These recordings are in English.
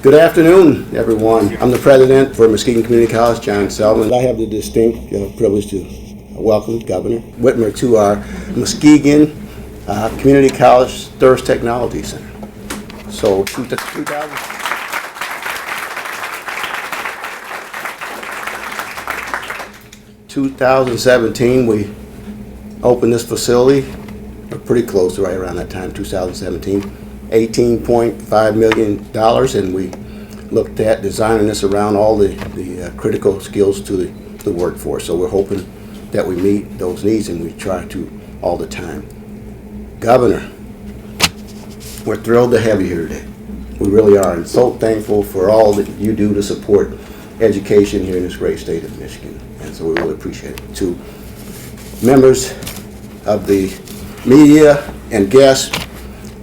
Good afternoon, everyone. I'm the president for Muskegon Community College, John Selvin. I have the distinct privilege to welcome Governor Whitmer to our Muskegon Community College Sturrus Technology Center. So 2017, we opened this facility. We're pretty close to right around that time, 2017. $18.5 million, and we looked at designing this around all the critical skills to the workforce. So we're hoping that we meet those needs, and we try to all the time. Governor, we're thrilled to have you here today. We really are, and so thankful for all that you do to support education here in this great state of Michigan, and so we really appreciate it. To members of the media and guests,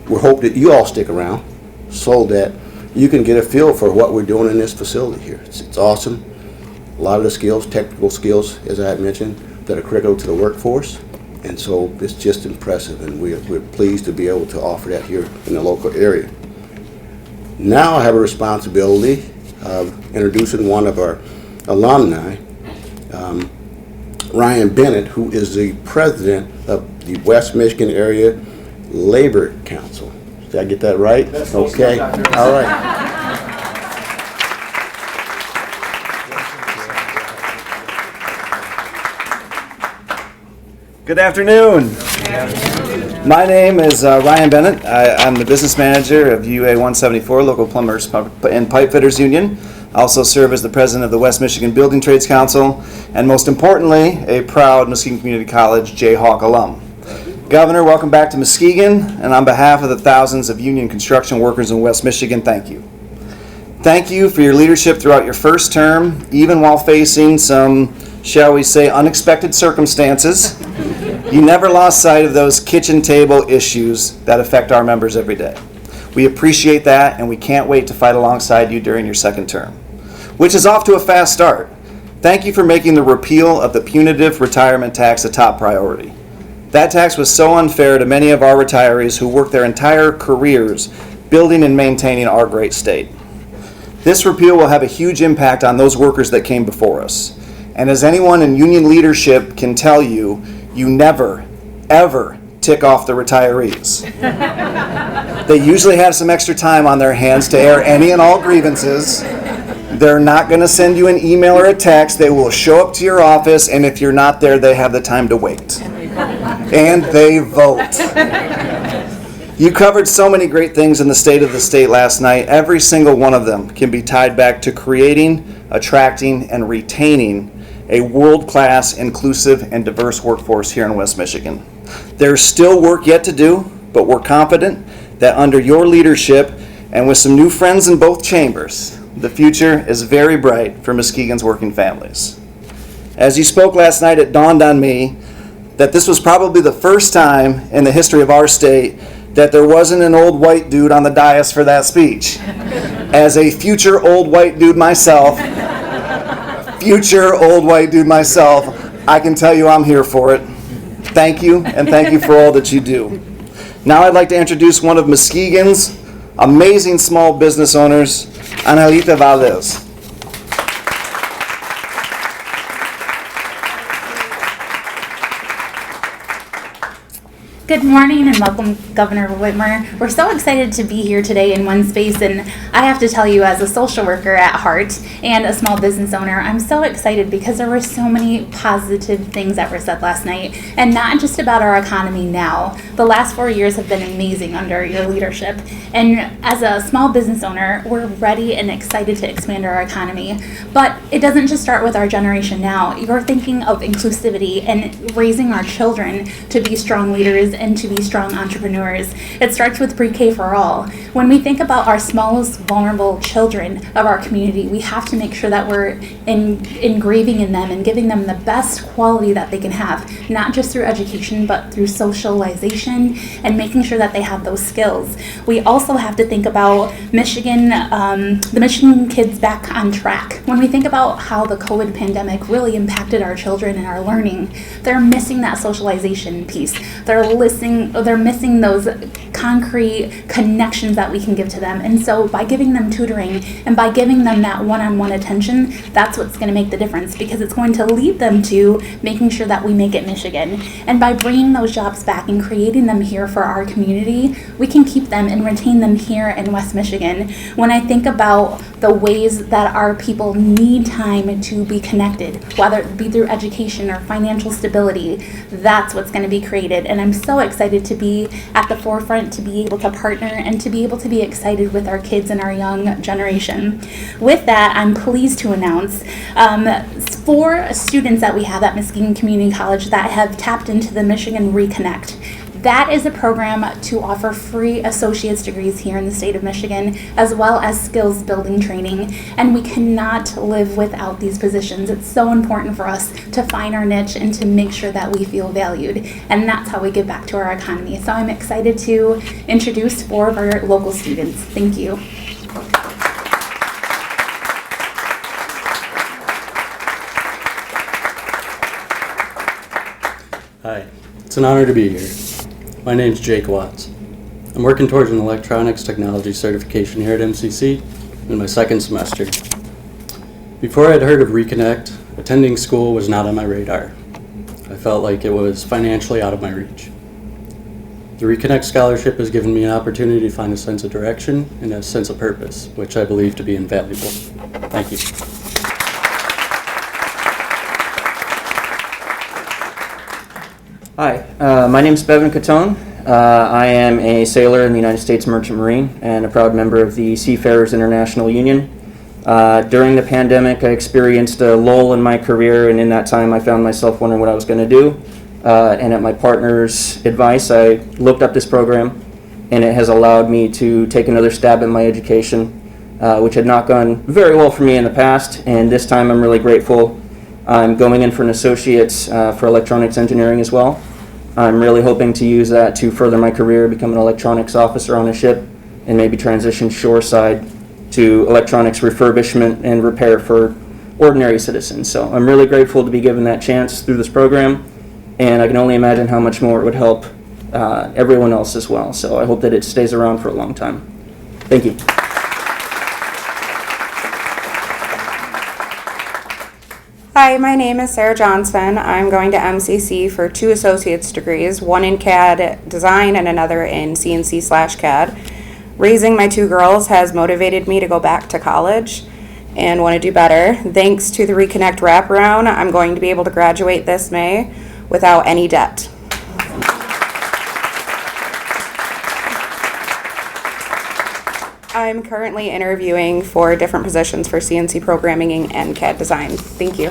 we hope that you all stick around so that you can get a feel for what we're doing in this facility here. It's awesome. A lot of the skills, technical skills, as I had mentioned, that are critical to the workforce. And so it's just impressive, and we're pleased to be able to offer that here in the local area. Now I have a responsibility of introducing one of our alumni, Ryan Bennett, who is the president of the West Michigan Area Labor Council. Did I get that right? That's okay. All right. Good afternoon. My name is Ryan Bennett. I'm the business manager of UA 174, Local Plumbers and Pipe Fitters Union. I also serve as the president of the West Michigan Building Trades Council, and most importantly, a proud Muskegon Community College Jayhawk alum. Governor, welcome back to Muskegon, and on behalf of the thousands of union construction workers in West Michigan, thank you. Thank you for your leadership throughout your first term, even while facing some, shall we say, unexpected circumstances. You never lost sight of those kitchen table issues that affect our members every day. We appreciate that, and we can't wait to fight alongside you during your second term, which is off to a fast start. Thank you for making the repeal of the punitive retirement tax a top priority. That tax was so unfair to many of our retirees who worked their entire careers building and maintaining our great state. This repeal will have a huge impact on those workers that came before us. And as anyone in union leadership can tell you, you never, ever tick off the retirees. They usually have some extra time on their hands to air any and all grievances. They're not going to send you an email or a text. They will show up to your office, and if you're not there, they have the time to wait. And they vote. You covered so many great things in the state of the state last night. Every single one of them can be tied back to creating, attracting, and retaining a world-class, inclusive, and diverse workforce here in West Michigan. There's still work yet to do, but we're confident that under your leadership and with some new friends in both chambers, the future is very bright for Muskegon's working families. As you spoke last night, it dawned on me that this was probably the first time in the history of our state that there wasn't an old white dude on the dais for that speech. As a future old white dude myself, I can tell you I'm here for it. Thank you, and thank you for all that you do. Now I'd like to introduce one of Muskegon's amazing small business owners, Angelita Valdez. Good morning and welcome, Governor Whitmer. We're so excited to be here today in one space, and I have to tell you, as a social worker at heart and a small business owner, I'm so excited because there were so many positive things that were said last night, and not just about our economy now. The last 4 years have been amazing under your leadership, and as a small business owner, we're ready and excited to expand our economy. But it doesn't just start with our generation now. You're thinking of inclusivity and raising our children to be strong leaders and to be strong entrepreneurs. It starts with pre-K for all. When we think about our smallest vulnerable children of our community, we have to make sure that we're engraving in them and giving them the best quality that they can have, not just through education, but through socialization and making sure that they have those skills. We also have to think about Michigan, the Michigan kids back on track. When we think about how the COVID pandemic really impacted our children and our learning, they're missing that socialization piece. They're missing those concrete connections that we can give to them. And so by giving them tutoring and by giving them that one-on-one attention, that's what's going to make the difference, because it's going to lead them to making sure that we make it Michigan. And by bringing those jobs back and creating them here for our community, we can keep them and retain them here in West Michigan. When I think about the ways that our people need time to be connected, whether it be through education or financial stability, that's what's going to be created. And I'm so excited to be at the forefront, to be able to partner and to be able to be excited with our kids and our young generation. With that, I'm pleased to announce 4 students that we have at Muskegon Community College that have tapped into the Michigan Reconnect. That is a program to offer free associate's degrees here in the state of Michigan, as well as skills building training. And we cannot live without these positions. It's so important for us to find our niche and to make sure that we feel valued. And that's how we give back to our economy. So I'm excited to introduce 4 of our local students. Thank you. Hi, it's an honor to be here. My name's Jake Watts. I'm working towards an electronics technology certification here at MCC in my 2nd semester. Before I'd heard of Reconnect, attending school was not on my radar. I felt like it was financially out of my reach. The Reconnect scholarship has given me an opportunity to find a sense of direction and a sense of purpose, which I believe to be invaluable. Thank you. Hi, my name is Bevan Catone. I am a sailor in the United States Merchant Marine and a proud member of the Seafarers International Union. During the pandemic, I experienced a lull in my career, and in that time I found myself wondering what I was going to do. And at my partner's advice, I looked up this program, and it has allowed me to take another stab at my education, which had not gone very well for me in the past, and this time I'm really grateful. I'm going in for an associate's for electronics engineering as well. I'm really hoping to use that to further my career, become an electronics officer on a ship, and maybe transition shoreside to electronics refurbishment and repair for ordinary citizens. So I'm really grateful to be given that chance through this program, and I can only imagine how much more it would help everyone else as well. So I hope that it stays around for a long time. Thank you. Hi, my name is Sarah Johnson. I'm going to MCC for 2 associate's degrees, one in CAD design and another in CNC/CAD. Raising my 2 girls has motivated me to go back to college and want to do better. Thanks to the Reconnect wraparound, I'm going to be able to graduate this May without any debt. I'm currently interviewing for different positions for CNC programming and CAD design. Thank you.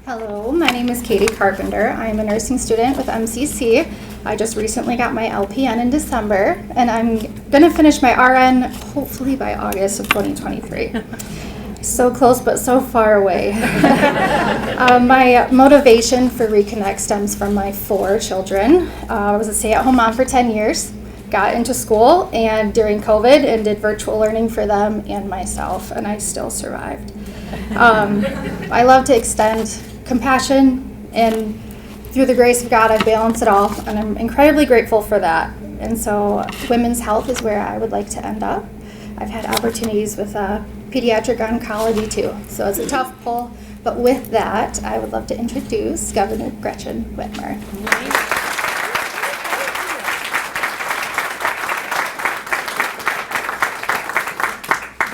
Hello, my name is Katie Carpenter. I am a nursing student with MCC. I just recently got my LPN in December, and I'm going to finish my RN hopefully by August of 2023. So close, but so far away. My motivation for Reconnect stems from my 4 children. I was a stay-at-home mom for 10 years, got into school and during COVID and did virtual learning for them and myself, and I still survived. I love to extend compassion, and through the grace of God, I've balanced it all, and I'm incredibly grateful for that. And so women's health is where I would like to end up. I've had opportunities with pediatric oncology too, so it's a tough pull. But with that, I would love to introduce Governor Gretchen Whitmer.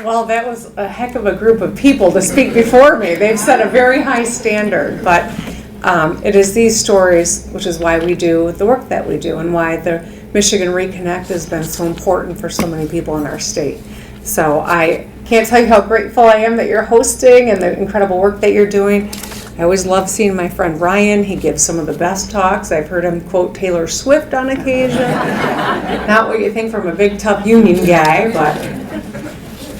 Well, that was a heck of a group of people to speak before me. They've set a very high standard, but it is these stories, which is why we do the work that we do and why the Michigan Reconnect has been so important for so many people in our state. So I can't tell you how grateful I am that you're hosting and the incredible work that you're doing. I always love seeing my friend Ryan. He gives some of the best talks. I've heard him quote Taylor Swift on occasion. Not what you think from a big, tough union guy, but...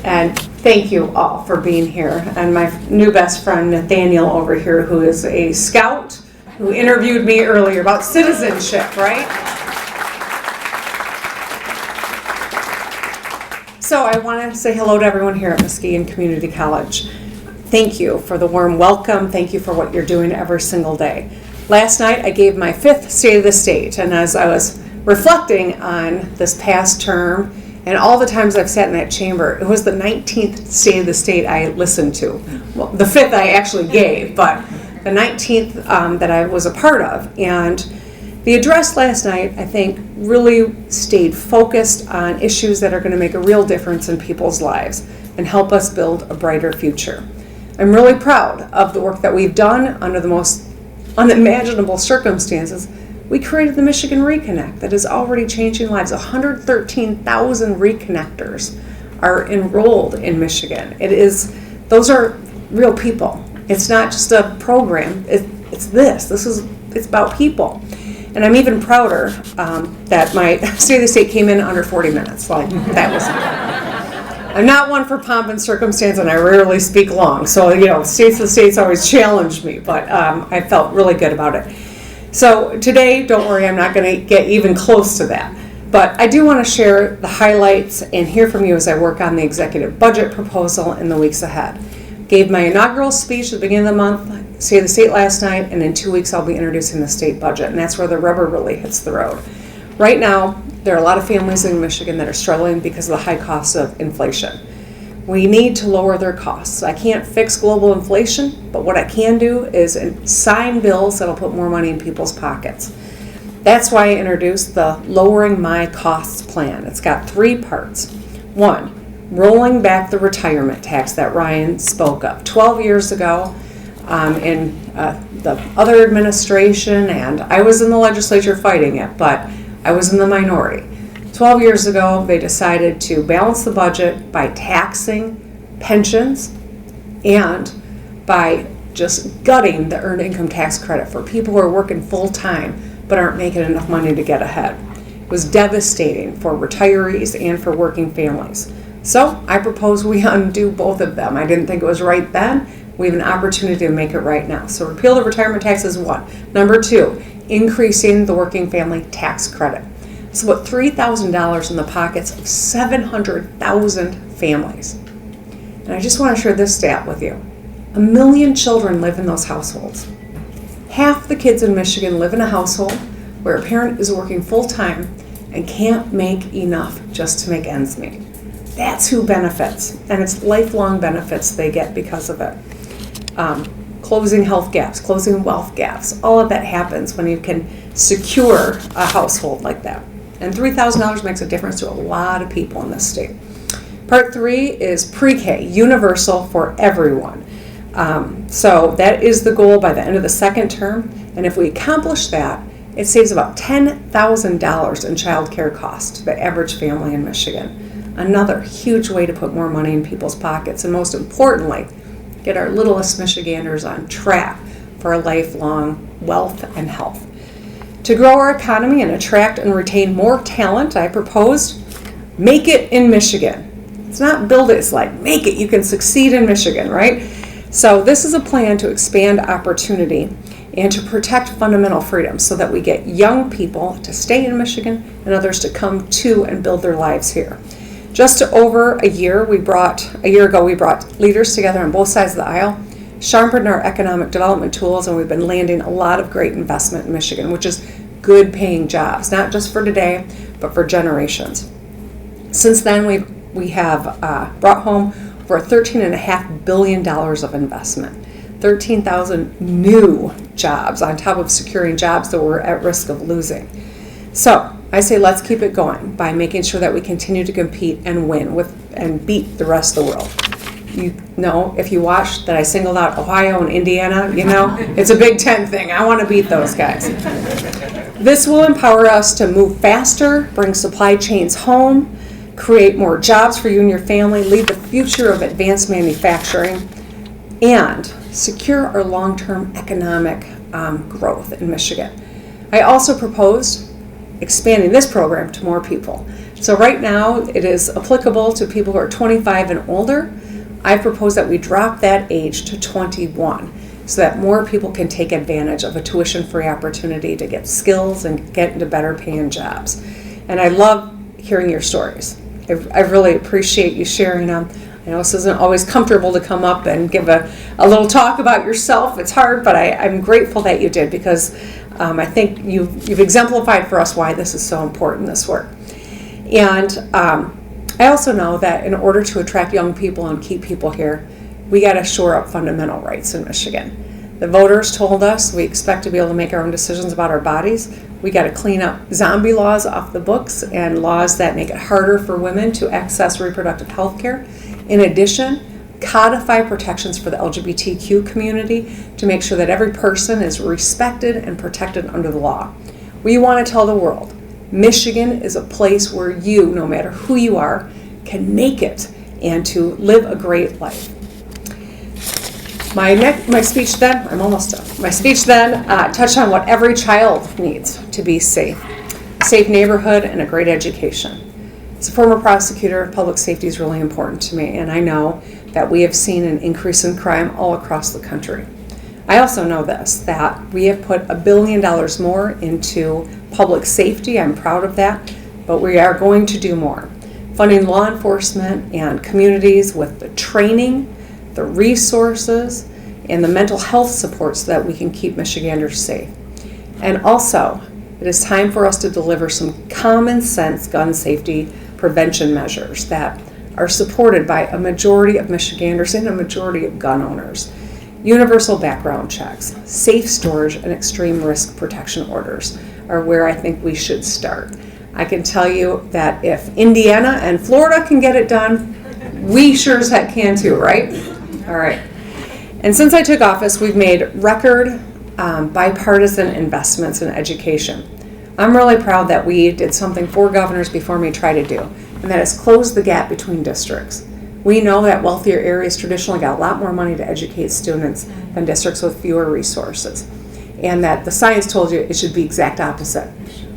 And thank you all for being here. And my new best friend, Nathaniel, over here, who is a scout, who interviewed me earlier about citizenship, right? So I want to say hello to everyone here at Muskegon Community College. Thank you for the warm welcome. Thank you for what you're doing every single day. Last night I gave my 5th State of the State, and as I was reflecting on this past term and all the times I've sat in that chamber, it was the 19th State of the State I listened to. Well, the 5th I actually gave, but the 19th that I was a part of. And the address last night, I think, really stayed focused on issues that are going to make a real difference in people's lives and help us build a brighter future. I'm really proud of the work that we've done under the most unimaginable circumstances. We created the Michigan Reconnect that is already changing lives. 113,000 reconnectors are enrolled in Michigan. Those are real people. It's not just a program. It's about people. And I'm even prouder that my State of the State came in under 40 minutes. Like, that was I'm not one for pomp and circumstance, and I rarely speak long. So, States of the States always challenged me, but I felt really good about it. So today, don't worry, I'm not going to get even close to that. But I do want to share the highlights and hear from you as I work on the executive budget proposal in the weeks ahead. Gave my inaugural speech at the beginning of the month, State of the State last night, and in 2 weeks I'll be introducing the state budget, and that's where the rubber really hits the road. Right now, there are a lot of families in Michigan that are struggling because of the high cost of inflation. We need to lower their costs. I can't fix global inflation, but what I can do is sign bills that'll put more money in people's pockets. That's why I introduced the Lowering My Costs plan. It's got 3 parts. 1, rolling back the retirement tax that Ryan spoke of. 12 years ago, in the other administration, and I was in the legislature fighting it, but I was in the minority. 12 years ago, they decided to balance the budget by taxing pensions and by just gutting the earned income tax credit for people who are working full-time but aren't making enough money to get ahead. It was devastating for retirees and for working families. So I propose we undo both of them. I didn't think it was right then. We have an opportunity to make it right now. So repeal the retirement tax is 1. Number 2, increasing the working family tax credit. It's about $3,000 in the pockets of 700,000 families. And I just want to share this stat with you. 1 million children live in those households. Half the kids in Michigan live in a household where a parent is working full-time and can't make enough just to make ends meet. That's who benefits, and it's lifelong benefits they get because of it. Closing health gaps, closing wealth gaps, all of that happens when you can secure a household like that. And $3,000 makes a difference to a lot of people in this state. Part 3 is pre-K, universal for everyone. So that is the goal by the end of the 2nd term, and if we accomplish that, it saves about $10,000 in child care costs to the average family in Michigan. Another huge way to put more money in people's pockets, and most importantly, get our littlest Michiganders on track for a lifelong wealth and health. To grow our economy and attract and retain more talent, I proposed make it in Michigan. It's not build it, it's like make it. You can succeed in Michigan, right? So this is a plan to expand opportunity and to protect fundamental freedoms so that we get young people to stay in Michigan and others to come to and build their lives here. Just over a year ago, we brought leaders together on both sides of the aisle, sharpened our economic development tools, and we've been landing a lot of great investment in Michigan, which is good paying jobs, not just for today, but for generations. Since then, we have brought home over $13.5 billion of investment, 13,000 new jobs on top of securing jobs that we're at risk of losing. So I say let's keep it going by making sure that we continue to compete and win and beat the rest of the world. You know, if you watched that I singled out Ohio and Indiana, it's a Big Ten thing. I want to beat those guys. This will empower us to move faster, bring supply chains home, create more jobs for you and your family, lead the future of advanced manufacturing, and secure our long-term economic growth in Michigan. I also proposed expanding this program to more people. So right now it is applicable to people who are 25 and older. I propose that we drop that age to 21 so that more people can take advantage of a tuition-free opportunity to get skills and get into better paying jobs. And I love hearing your stories. I really appreciate you sharing them. I know this isn't always comfortable to come up and give a little talk about yourself. It's hard, but I'm grateful that you did, because I think you've exemplified for us why this is so important, this work. And I also know that in order to attract young people and keep people here, we got to shore up fundamental rights in Michigan. The voters told us we expect to be able to make our own decisions about our bodies. We got to clean up zombie laws off the books and laws that make it harder for women to access reproductive health care. In addition, codify protections for the LGBTQ community to make sure that every person is respected and protected under the law. We want to tell the world, Michigan is a place where you, no matter who you are, can make it and to live a great life. My speech then, I'm almost done. My speech then touched on what every child needs to be safe. A safe neighborhood and a great education. As a former prosecutor, public safety is really important to me, and I know that we have seen an increase in crime all across the country. I also know this, that we have put $1 billion more into public safety. I'm proud of that, but we are going to do more. Funding law enforcement and communities with the training, the resources, and the mental health supports so that we can keep Michiganders safe. And also, it is time for us to deliver some common sense gun safety prevention measures that are supported by a majority of Michiganders and a majority of gun owners. Universal background checks, safe storage, and extreme risk protection orders are where I think we should start. I can tell you that if Indiana and Florida can get it done, we sure as heck can too, right? All right. And since I took office, we've made record bipartisan investments in education. I'm really proud that we did something 4 governors before me tried to do, and that is close the gap between districts. We know that wealthier areas traditionally got a lot more money to educate students than districts with fewer resources, and that the science told you it should be exact opposite.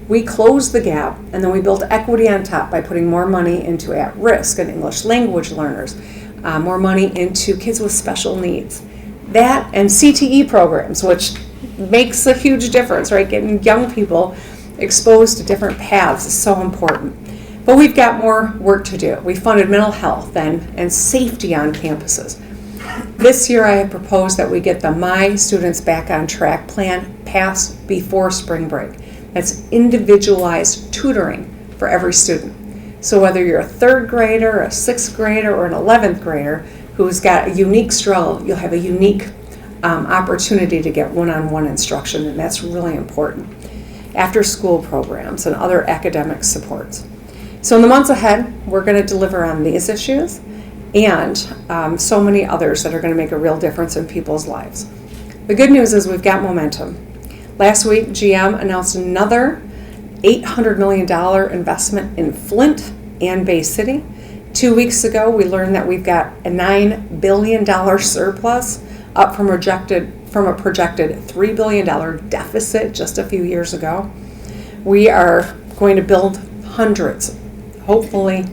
We closed the gap, and then we built equity on top by putting more money into at-risk and English language learners, more money into kids with special needs. That and CTE programs, which makes a huge difference, right? Getting young people exposed to different paths is so important. But we've got more work to do. We funded mental health and safety on campuses. This year I have proposed that we get the My Students Back on Track plan passed before spring break. That's individualized tutoring for every student. So whether you're a 3rd grader, a 6th grader, or an 11th grader who's got a unique struggle, you'll have a unique opportunity to get one-on-one instruction, and that's really important. After school programs and other academic supports. So in the months ahead, we're going to deliver on these issues and so many others that are going to make a real difference in people's lives. The good news is we've got momentum. Last week, GM announced another $800 million investment in Flint and Bay City. 2 weeks ago, we learned that we've got a $9 billion surplus, up from a projected $3 billion deficit just a few years ago. We are going to build hundreds, hopefully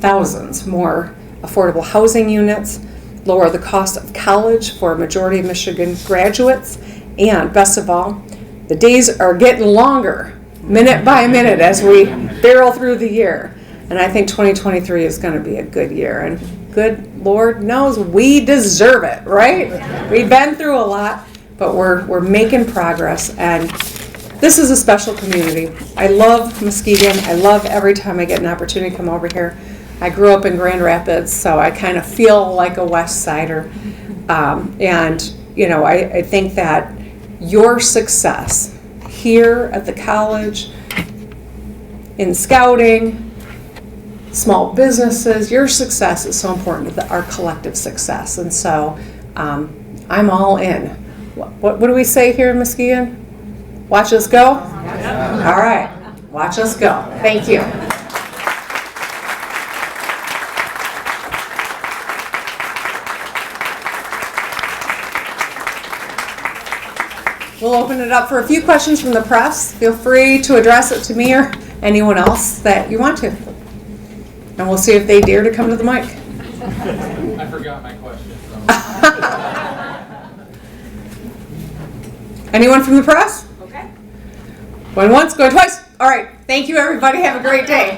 thousands more affordable housing units, lower the cost of college for a majority of Michigan graduates, and best of all, the days are getting longer, minute by minute, as we barrel through the year. And I think 2023 is going to be a good year, and good Lord knows we deserve it, right? We've been through a lot, but we're making progress, and this is a special community. I love Muskegon. I love every time I get an opportunity to come over here. I grew up in Grand Rapids, so I kind of feel like a West Sider. And, you know, I think that your success here at the college, in scouting, small businesses, your success is so important to our collective success. And so I'm all in. What do we say here in Muskegon? Watch us go? All right, watch us go. Thank you. We'll open it up for a few questions from the press. Feel free to address it to me or anyone else that you want to. And we'll see if they dare to come to the mic. I forgot my question. Anyone from the press? Okay. Going once, going twice. All right. Thank you, everybody. Have a great day.